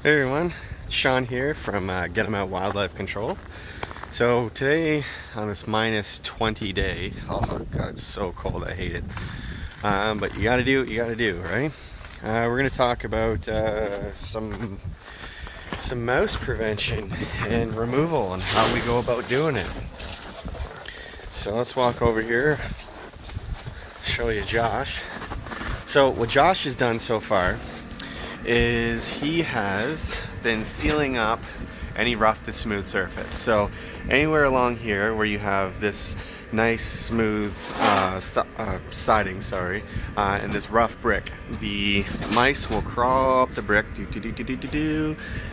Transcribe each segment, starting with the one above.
Hey everyone, Sean here from Get 'em Out Wildlife Control. So today on this minus 20 day, oh god, it's so cold, I hate it. But you gotta do what you gotta do, right? We're gonna talk about some mouse prevention and removal and how we go about doing it. So let's walk over here, show you Josh. So what Josh has done so far is he has been sealing up any rough to smooth surface. So anywhere along here where you have this nice smooth siding, and this rough brick, the mice will crawl up the brick,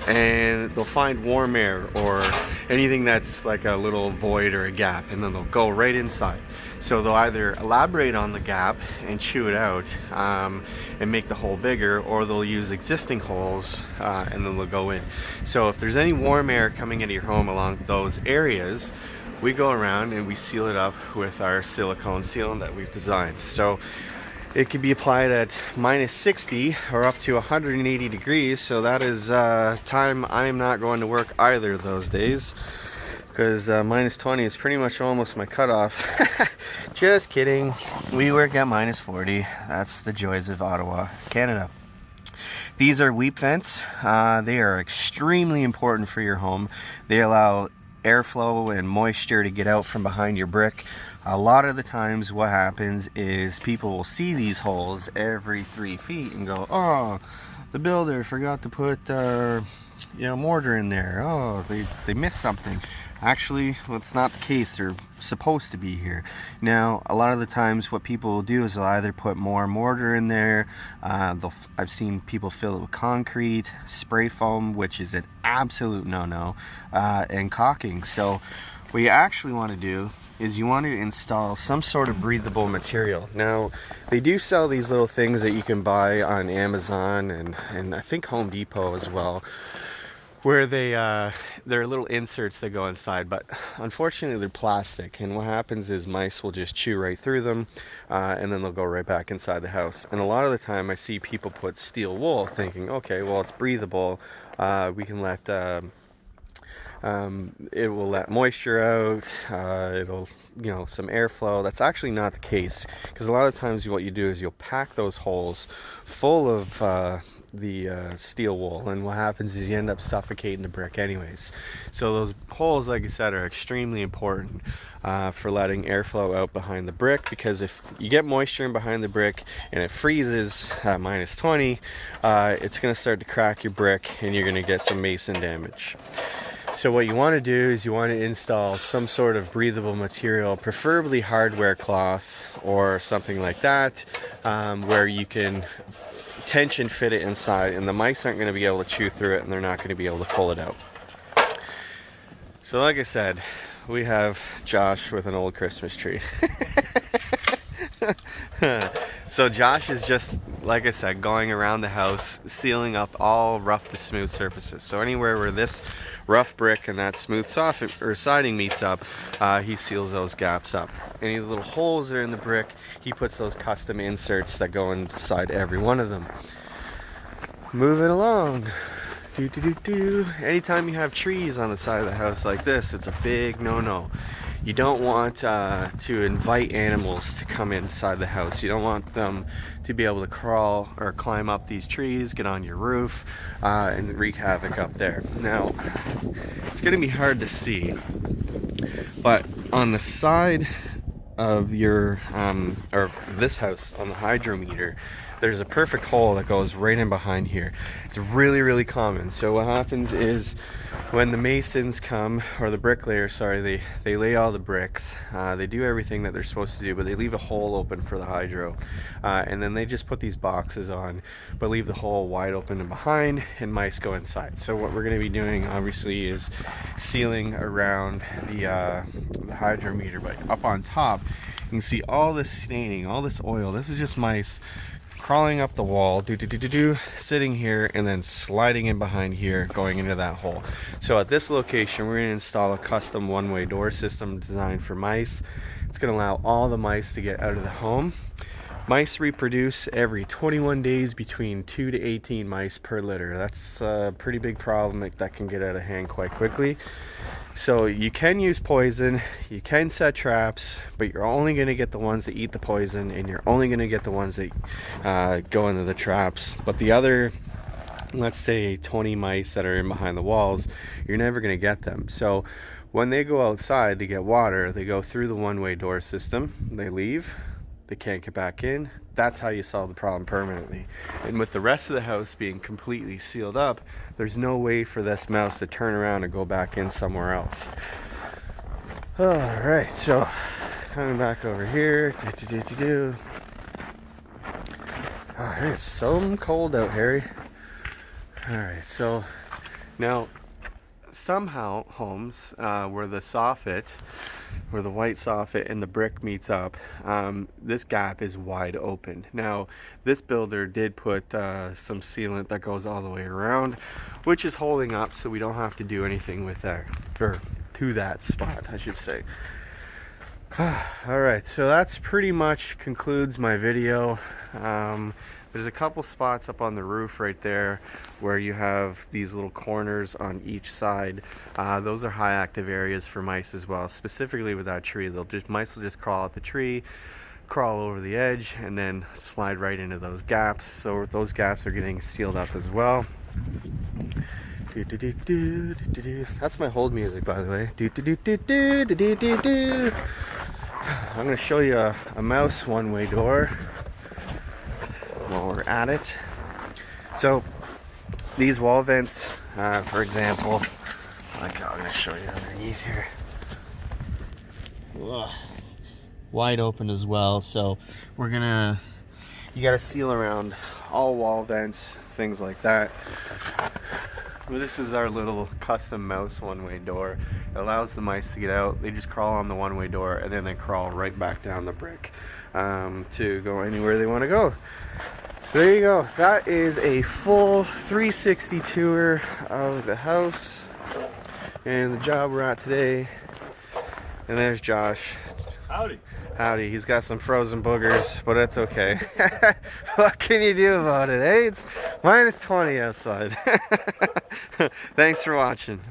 and they'll find warm air or anything that's like a little void or a gap, and then they'll go right inside. So they'll either elaborate on the gap and chew it out and make the hole bigger, or they'll use existing holes and then they'll go in. So if there's any warm air coming into your home along those areas, we go around and we seal it up with our silicone sealant that we've designed. So it can be applied at minus 60 or up to 180 degrees. So that is time I am not going to work either of those days, because minus 20 is pretty much almost my cutoff. Just kidding. We work at minus 40. That's the joys of Ottawa, Canada. These are weep vents. They are extremely important for your home. They allow airflow and moisture to get out from behind your brick. A lot of the times what happens is people will see these holes every 3 feet and go, oh, the builder forgot to put mortar in there. Oh, they missed something. Actually, well, it's not the case. They're supposed to be here. Now, a lot of the times what people will do is they'll either put more mortar in there. I've seen people fill it with concrete, spray foam, which is an absolute no-no, and caulking. So what you actually want to do is you want to install some sort of breathable material. Now, they do sell these little things that you can buy on Amazon and I think Home Depot as well, where they're little inserts that go inside, but unfortunately they're plastic, and what happens is mice will just chew right through them and then they'll go right back inside the house. And a lot of the time I see people put steel wool thinking, okay, well, it's breathable, we can let it will let moisture out, it'll, some airflow. That's actually not the case, because a lot of times what you do is you'll pack those holes full of the steel wool, and what happens is you end up suffocating the brick anyways. So those holes, like I said, are extremely important for letting airflow out behind the brick, because if you get moisture in behind the brick and it freezes at minus 20, it's going to start to crack your brick and you're going to get some mason damage. So what you want to do is you want to install some sort of breathable material, preferably hardware cloth or something like that, where you can tension fit it inside, and the mice aren't going to be able to chew through it and they're not going to be able to pull it out. So like I said, we have Josh with an old Christmas tree. So Josh is just, like I said, going around the house sealing up all rough to smooth surfaces. So anywhere where this rough brick and that smooth soffit or siding meets up, he seals those gaps up. Any little holes that are in the brick, he puts those custom inserts that go inside every one of them. Moving along. Anytime you have trees on the side of the house like this, it's a big no-no. You don't want to invite animals to come inside the house. You don't want them to be able to crawl or climb up these trees, get on your roof, and wreak havoc up there. Now, it's going to be hard to see, but on the side of your, or this house, on the hydrometer, there's a perfect hole that goes right in behind here. It's really, really common. So what happens is when the masons come, or the bricklayers, sorry, they lay all the bricks, they do everything that they're supposed to do, but they leave a hole open for the hydro, and then they just put these boxes on, but leave the hole wide open and behind, and mice go inside. So what we're going to be doing, obviously, is sealing around the hydrometer, but up on top you can see all this staining, all this oil. This is just mice crawling up the wall, sitting here, and then sliding in behind here, going into that hole. So at this location, we're going to install a custom one-way door system designed for mice. It's going to allow all the mice to get out of the home. Mice reproduce every 21 days between 2 to 18 mice per litter. That's a pretty big problem that can get out of hand quite quickly. So you can use poison, you can set traps, but you're only going to get the ones that eat the poison, and you're only going to get the ones that go into the traps. But the other, let's say 20 mice that are in behind the walls, you're never going to get them. So when they go outside to get water, they go through the one-way door system, they leave, they can't get back in. That's how you solve the problem permanently. And with the rest of the house being completely sealed up, there's no way for this mouse to turn around and go back in somewhere else. All right, so coming back over here. Oh, it's so cold out, Harry. All right, so now somehow homes where the soffit, where the white soffit and the brick meets up, this gap is wide open. Now this builder did put some sealant that goes all the way around, which is holding up, so we don't have to do anything with that, or to that spot I should say. All right, so that's pretty much concludes my video. There's a couple spots up on the roof right there where you have these little corners on each side. Those are high active areas for mice as well. Specifically with that tree, mice will just crawl out the tree, crawl over the edge, and then slide right into those gaps. So those gaps are getting sealed up as well. That's my hold music, by the way. I'm going to show you a mouse one-way door while we're at it. So these wall vents, for example, like I'm going to show you underneath here. Ugh. Wide open as well. So you got to seal around all wall vents, things like that. Well, this is our little custom mouse one-way door. It allows the mice to get out. They just crawl on the one-way door and then they crawl right back down the brick to go anywhere they want to go. So there you go. That is a full 360 tour of the house and the job we're at today. And there's Josh. Howdy. Howdy. He's got some frozen boogers, but it's okay. What can you do about it, eh? It's -20 outside. Thanks for watching.